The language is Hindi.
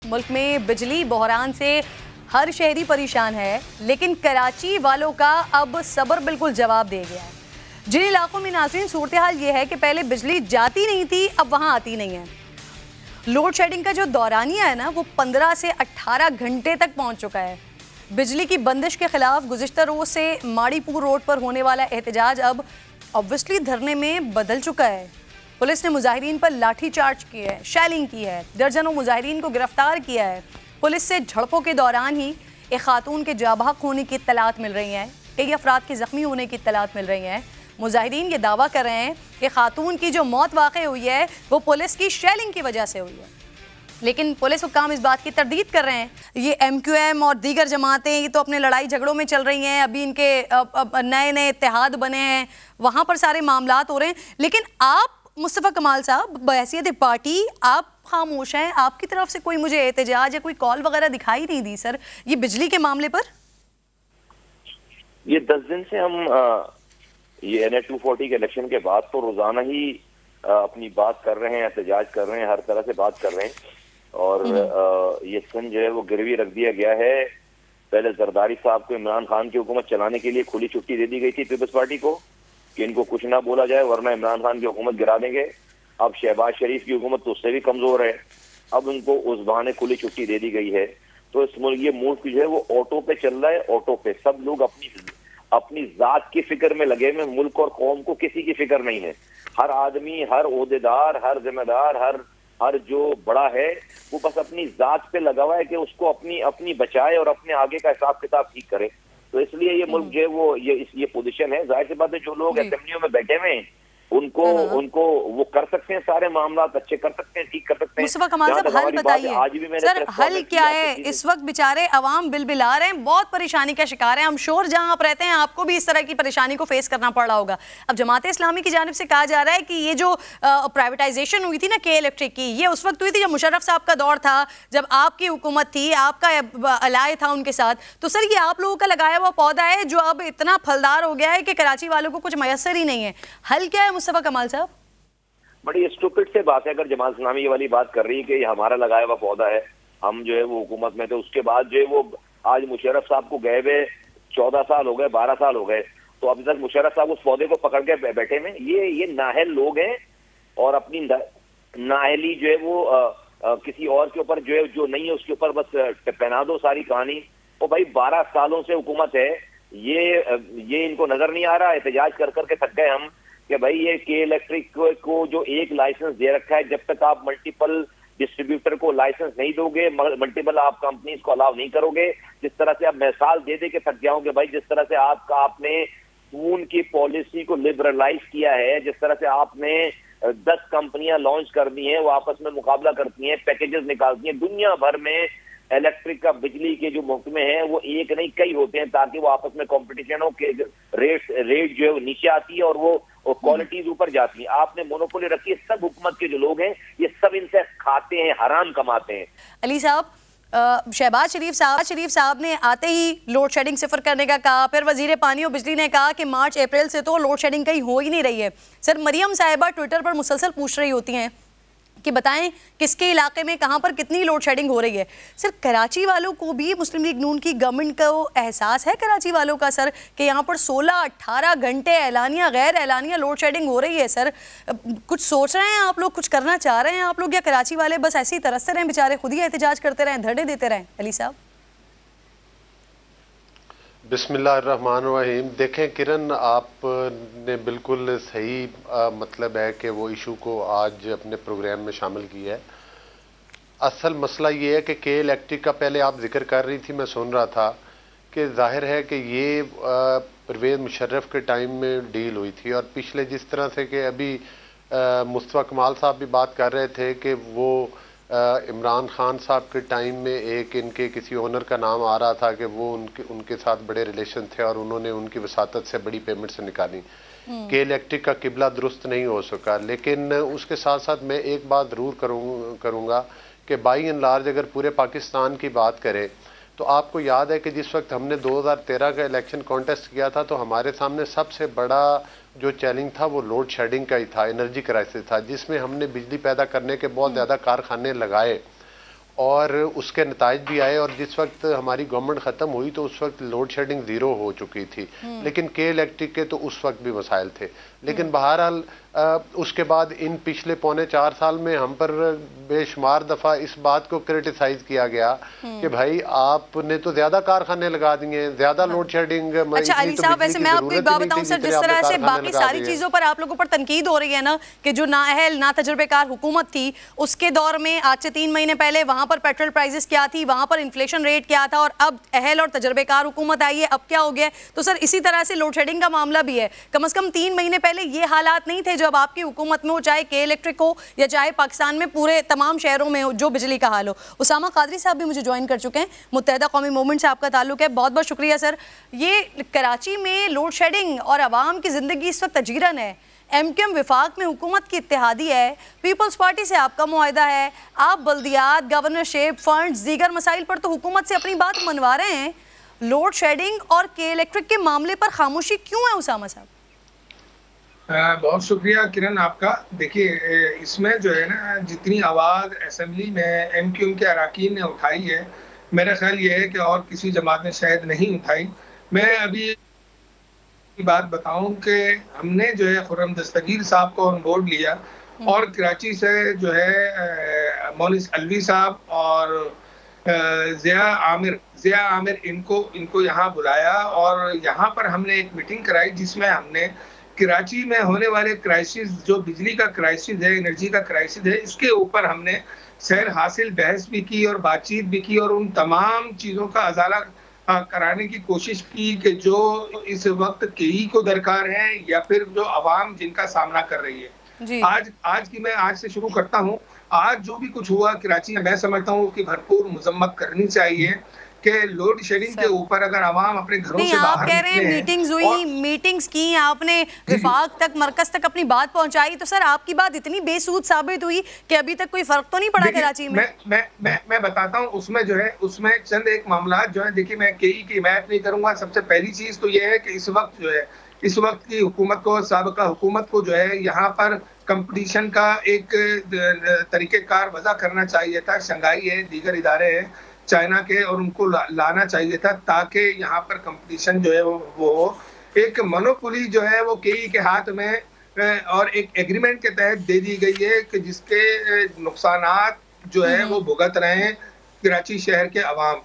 मुल्क में बिजली बहरान से हर शहरी परेशान है, लेकिन कराची वालों का अब सब्र बिल्कुल जवाब दे गया है। जिन इलाकों में नाज़रीन सूरत हाल ये है कि पहले बिजली जाती नहीं थी, अब वहाँ आती नहीं है। लोड शेडिंग का जो दौरानिया है ना, वो 15 से 18 घंटे तक पहुँच चुका है। बिजली की बंदिश के खिलाफ गुज़िश्ता रोज़ से माड़ीपुर रोड पर होने वाला एहतजाज अब ऑब्वियसली धरने में बदल चुका है। पुलिस ने मुजाहिरीन पर लाठी चार्ज किया है, शेलिंग की है, दर्जनों मुजाहिरीन को गिरफ्तार किया है। पुलिस से झड़पों के दौरान ही एक खातून के जाबाक होने की इत्तलात मिल रही हैं, कई अफराद के ज़ख्मी होने की इत्तलात मिल रही हैं। मुजाहिरीन ये दावा कर रहे हैं कि खातून की जो मौत वाक़ हुई है वो पुलिस की शेलिंग की वजह से हुई है, लेकिन पुलिस हुक्काम इस बात की तरदीद कर रहे हैं। ये MQM और दीगर जमातें ये तो अपने लड़ाई झगड़ों में चल रही हैं, अभी इनके नए नए इत्तेहाद बने हैं, वहाँ पर सारे मामलात हो रहे हैं। लेकिन आप मुस्तफ़ा कमाल साहब बहैसियत पार्टी आप खामोश हैं, आपकी तरफ से कोई मुझे एहतजाज या कोई कॉल वगैरह दिखाई नहीं दी सर ये बिजली के मामले पर। ये 10 दिन से हम ये NH 240 के इलेक्शन के बाद तो रोजाना ही अपनी बात कर रहे हैं, एहतजाज कर रहे हैं, हर तरह से बात कर रहे हैं। और ये सन जो है वो गिरवी रख दिया गया है। पहले जरदारी साहब को इमरान खान की हुकूमत चलाने के लिए खुली छुट्टी दे दी गई थी पीपल्स पार्टी को कि इनको कुछ ना बोला जाए वरना इमरान खान की हुकूमत गिरा देंगे। अब शहबाज शरीफ की हुकूमत तो उससे भी कमजोर है, अब उनको उस बहाने खुली छुट्टी दे दी गई है। तो इस मुल्क ये मुल्क जो है वो ऑटो पे चल रहा है, ऑटो पे सब लोग अपनी जात की फिक्र में लगे हुए, मुल्क और कौम को किसी की फिक्र नहीं है। हर आदमी, हर ओहदेदार, हर जिम्मेदार, हर जो बड़ा है वो बस अपनी जात पे लगा हुआ है कि उसको अपनी बचाए और अपने आगे का हिसाब किताब ठीक करे। तो इसलिए ये मुल्क जो है वो ये पोजीशन है। जाहिर सी बात है जो लोग असेंबलियों में बैठे हुए हैं उनको वो कर सकते हैं, सारे मामला अच्छे कर सकते हैं, ठीक कर सकते हैं। मुस्तफा कमाल साहब हल बताइए सर, हल क्या है? इस वक्त बेचारे अवाम बिलबिला रहे हैं, बहुत परेशानी का शिकार है। हम श्योर जहां आप रहते हैं आपको भी इस तरह की परेशानी को फेस करना पड़ रहा होगा। अब जमात इस्लामी की जानिब से कहा जा रहा है कि ये जो प्राइवेटाइजेशन हुई थी ना के इलेक्ट्रिक की, ये उस वक्त हुई थी जब मुशर्रफ साहब का दौर था, जब आपकी हुकूमत थी, आपका अलाय था उनके साथ। तो सर ये आप लोगों का लगाया हुआ पौधा है जो अब इतना फलदार हो गया है कि कराची वालों को कुछ मयसर ही नहीं है। हल क्या है मुस्तफा कमाल साहब? बड़ी स्टूपिड से बात है अगर जमात इस्लामी ये वाली बात कर रही है कि ये हमारा लगाया हुआ पौधा है, हम जो है वो हुकूमत में थे, उसके बाद जो है वो आज मुशर्रफ साहब को गए हुए 14 साल हो गए, 12 साल हो गए, तो अभी तक मुशर्रफ साहब उस पौधे को पकड़ के बैठे में। ये नाहल लोग हैं और अपनी नाहली जो है वो किसी और के ऊपर जो है जो नहीं है उसके ऊपर बस पहना दो सारी कहानी। तो भाई 12 सालों से हुकूमत है, ये इनको नजर नहीं आ रहा। एहतजाज कर करके थक गए हम कि भाई ये के इलेक्ट्रिक को जो एक लाइसेंस दे रखा है, जब तक आप मल्टीपल डिस्ट्रीब्यूटर को लाइसेंस नहीं दोगे, मल्टीपल आप कंपनीज को अलाउ नहीं करोगे, जिस तरह से आप मिसाल दे दे के थक जाओगे भाई, जिस तरह से आपने खून की पॉलिसी को लिबरलाइज किया है, जिस तरह से आपने 10 कंपनियां लॉन्च कर दी हैं, वो आपस में मुकाबला करती हैं, पैकेजेस निकालती हैं। दुनिया भर में इलेक्ट्रिक का बिजली के जो महकमे हैं वो एक नहीं कई होते हैं ताकि वो आपस में कंपटीशन हो के रेट जो है वो नीचे आती है और वो क्वालिटीज ऊपर जाती है। आपने मोनोपोली रखी है, सब हुकूमत के जो लोग हैं ये सब इनसे खाते हैं, हराम कमाते हैं। अली साहब, शहबाज शरीफ साहब ने आते ही लोड शेडिंग सिफर करने का कहा, फिर वजीर पानी और बिजली ने कहा कि मार्च अप्रैल से तो लोड शेडिंग कहीं हो ही नहीं रही है। सर मरियम साहिबा ट्विटर पर मुसलसल पूछ रही होती हैं कि बताएं किसके इलाके में कहां पर कितनी लोड शेडिंग हो रही है। सर कराची वालों को भी मुस्लिम लीग नून की गवर्नमेंट का एहसास है कराची वालों का सर कि यहाँ पर 16-18 घंटे ऐलानिया गैर ऐलानिया लोड शेडिंग हो रही है। सर कुछ सोच रहे हैं आप लोग, कुछ करना चाह रहे हैं आप लोग, या कराची वाले बस ऐसे ही तरसते रहें, बेचारे खुद ही एहतजाज करते रहें, धरने देते रहें? अली साहब। बिस्मिल्लाहिर्रहमानिर्रहीम। देखें किरण, आपने बिल्कुल सही मतलब है कि वो इशू को आज अपने प्रोग्राम में शामिल किया है। असल मसला ये है कि के इलेक्ट्रिक का पहले आप जिक्र कर रही थी, मैं सुन रहा था कि जाहिर है कि ये परवेज़ मुशर्रफ के टाइम में डील हुई थी और पिछले जिस तरह से कि अभी मुस्तफ़ा कमाल साहब भी बात कर रहे थे कि वो इमरान खान साहब के टाइम में एक इनके किसी ओनर का नाम आ रहा था कि वो उनके साथ बड़े रिलेशन थे और उन्होंने उनकी वसातत से बड़ी पेमेंट से निकाली। के इलेक्ट्रिक का किबला दुरुस्त नहीं हो सका, लेकिन उसके साथ साथ मैं एक बात ज़रूर करूँगा कि बाई एंड लार्ज अगर पूरे पाकिस्तान की बात करें तो आपको याद है कि जिस वक्त हमने 2013 का इलेक्शन कॉन्टेस्ट किया था तो हमारे सामने सबसे बड़ा जो चैलेंज था वो लोड शेडिंग का ही था, एनर्जी क्राइसिस था, जिसमें हमने बिजली पैदा करने के बहुत ज़्यादा कारखाने लगाए और उसके नताज भी आए। और जिस वक्त हमारी गवर्नमेंट ख़त्म हुई तो उस वक्त लोड शेडिंग ज़ीरो हो चुकी थी, लेकिन के इलेक्ट्रिक के तो उस वक्त भी मसाइल थे। लेकिन बहरहाल उसके बाद इन पिछले 3.25 साल में हम पर बेशुमार दफ़ा इस बात को क्रिटिसाइज किया गया कि भाई आपने तो ज़्यादा कारखाने लगा दिए, ज़्यादा लोड शेडिंग। अच्छा अली साहब, वैसे मैं आपको एक बात बताऊं सर, जिस तरह से बाकी सारी चीज़ों पर आप लोगों पर तनकीद हो रही है ना कि जो नाअहल ना तजुर्बेकार हुकूमत थी उसके दौर में आज से 3 महीने पहले वहां पर पेट्रोल प्राइसेस क्या थी, वहां पर इन्फ्लेशन रेट क्या था, और अब अहल और तजुर्बेकार हुकूमत आई है, अब क्या हो गया। तो सर इसी तरह से लोड शेडिंग का मामला भी है। कम से कम 3 महीने पहले ये हालात नहीं थे जब आपकी हुकूमत में हो, चाहे के इलेक्ट्रिक हो या चाहे पाकिस्तान में पूरे तमाम शहरों में हो जो बिजली का हाल हो। उसामा कादरी साहब भी मुझे ज्वाइन कर चुके हैं, मुत्तहिदा कौमी मूवमेंट से आपका ताल्लुक है, बहुत बहुत शुक्रिया सर। ये कराची में लोड शेडिंग और आवाम की जिंदगी इस वक्त तजीरन है। MQM विफाक में हुकूमत की इत्तेहादी है, पीपल्स पार्टी से आपका मुआहदा है, आप बल्दियात, गवर्नरशिप, फंड्स, दीगर मसाइल पर तो हुकूमत से अपनी बात मनवा रहे हैं। लोड शेडिंग और के इलेक्ट्रिक के मामले पर खामोशी क्यों है उसामा साहब? बहुत शुक्रिया किरण आपका। देखिए इसमें जो है ना, जितनी आवाज़ असेंबली में MQM के अरकान ने उठाई है, मेरा ख्याल ये है कि और किसी जमात ने शायद नहीं उठाई। मैं अभी बात बताऊं कि हमने जो है खुर्रम दस्तगीर साहब को ऑन बोर्ड लिया और कराची से जो है मोनिस अलवी साहब और ज़िया आमिर इनको यहाँ बुलाया और यहाँ पर हमने एक मीटिंग कराई जिसमें हमने कराची में होने वाले क्राइसिस, जो बिजली का क्राइसिस है, एनर्जी का क्राइसिस है, इसके ऊपर हमने सैर हासिल बहस भी की और बातचीत भी की और उन तमाम चीज़ों का अजाला कराने की कोशिश की कि जो इस वक्त केई को दरकार है या फिर जो आवाम जिनका सामना कर रही है। आज से शुरू करता हूँ। आज जो भी कुछ हुआ कराची में, मैं समझता हूँ कि भरपूर मजम्मत करनी चाहिए कि लोड शेडिंग के ऊपर अगर आवाम अपने घरों से बाहर, आप कह रहे हैं मीटिंग्स हुई, मीटिंग्स की आपने, विफाक तक, मरकज तक अपनी बात पहुंचाई, तो सर आपकी बात इतनी बेसूद साबित हुई कि अभी तक कोई फर्क तो नहीं पड़ा कराची में? मैं बताता हूं। उसमें जो है, उसमें चंद एक मामला जो है, देखिए मैं केई की हिमायत नहीं करूंगा। सबसे पहली चीज तो यह है कि इस वक्त की हुकूमत को, साबिका हुकूमत को जो है यहाँ पर कंपटीशन का एक तरीक़ेकार वज़ा करना चाहिए था। शंघाई है, दीगर इदारे हैं चाइना के, और उनको लाना चाहिए था ताकि यहाँ पर कंपटीशन जो है वो एक मोनोपोली जो है वो केई के हाथ में और एक एग्रीमेंट के तहत दे दी गई है कि जिसके नुकसानात जो है वो भुगत रहे हैं कराची शहर के अवाम।